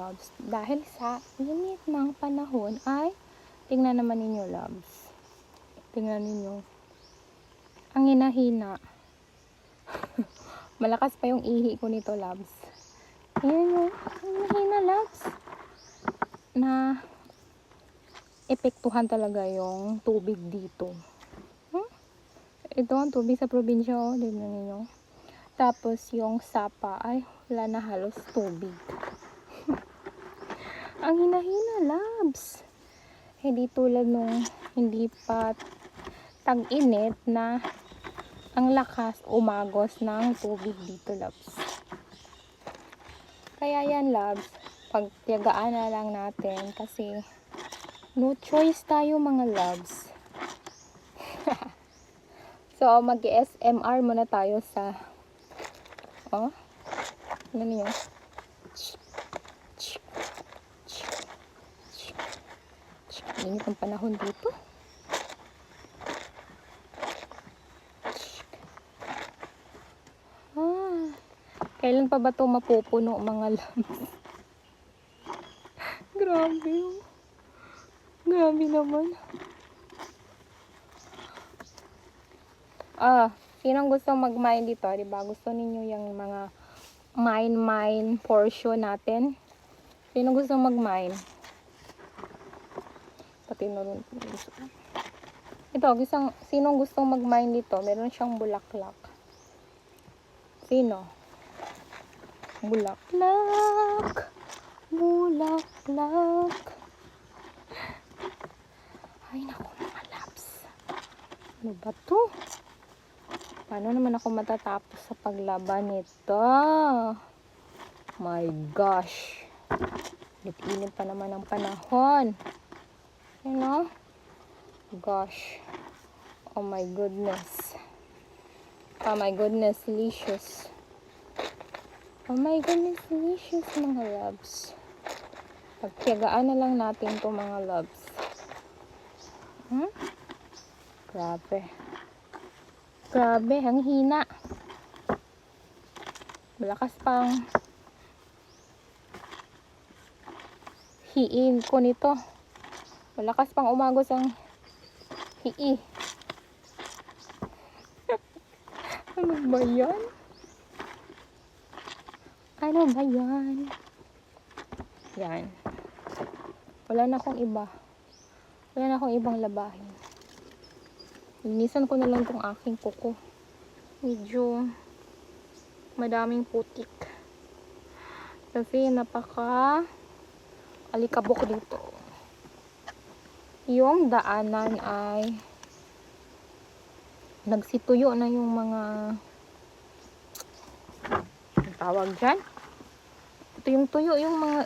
loves. Dahil sa init ng panahon ay, tingnan naman ninyo loves. Tingnan ninyo. Ang hinahina. Malakas pa yung ihi ko nito loves. Ayan yung, ang hinahina loves. Na, epektuhan talaga yung tubig dito. Ito ang tubig sa probinsya, oh. Tignan ninyo. Tapos yung sapa ay wala na halos tubig. Ang hinahina loves. Hindi tulad nung hindi pa tag-init na ang lakas umagos ng tubig dito loves. Kaya yan loves, pagtiyagaan na lang natin kasi no choice tayo mga loves. So mag-SMR muna tayo sa ano niyo? Init ang panahon dito. Kailan pa ba ito mapupuno mga loves? Grabe oh. Grabe naman. Sinong gusto mag-mine dito? Diba? Gusto ninyo yung mga mine portion natin? Sinong gusto mag-mine? Pati na rin. Ito, sinong gustong mag-mine dito? Meron siyang bulaklak. Sino? Bulaklak. Bulaklak. Ay, naku mga loves. Ano ba to? Paano naman ako matatapos sa paglaban nito? My gosh. Init pa naman ang panahon. You know? Gosh. Oh my goodness. Oh my goodness, delicious. Oh my goodness, delicious mga loves. Pagtiyagaan na lang natin to mga loves. Grabe. Grabe, ang hina. Malakas pang hiin ko nito. Malakas pang umagos ang hii. Ano ba yan? Ano ba yan? Yan. Wala na akong iba. Wala na akong ibang labahin. Linisan ko na lang tong aking kuko. Medyo madaming putik. Kasi napaka alikabok dito. Yung daanan ay nagsituyo na yung mga tawag dyan. Ito yung tuyo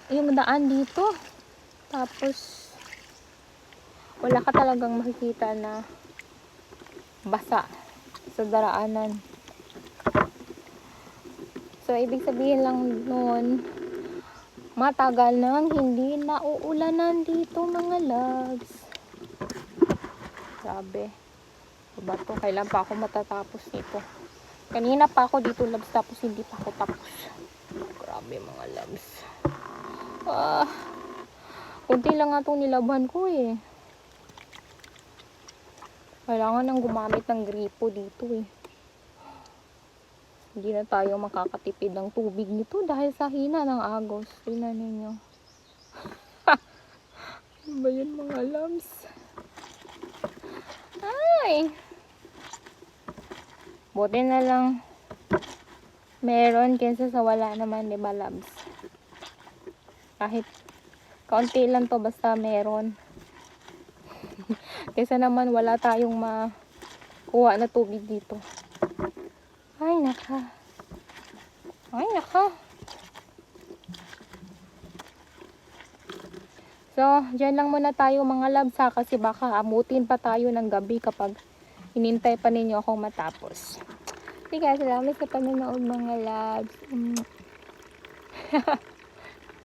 yung daan dito. Tapos wala ka talagang makikita na basa sa daraanan. So ibig sabihin lang noon matagal nang hindi nauulanan dito mga loves. Grabe. Diba to? Kailan pa ako matatapos nito? Kanina pa ako dito loves tapos hindi pa ako tapos. Grabe mga loves. Kunti lang nga itong nilaban ko eh. Kailangan nang gumamit ng gripo dito eh. Hindi na tayo makakatipid ng tubig nito dahil sa hina ng agos. Tingnan ninyo. Ano ba yun mga loves? Ay! Buti na lang meron kaysa sa wala naman, diba loves? Kahit kaunti lang to basta meron. Kaysa naman wala tayong makuha na tubig dito. Ay naka. Ay naka. So, dyan lang muna tayo mga loves ha, kasi baka amutin pa tayo ng gabi kapag hinintay pa ninyo akong matapos. Okay guys, salamat sa panonood mga loves.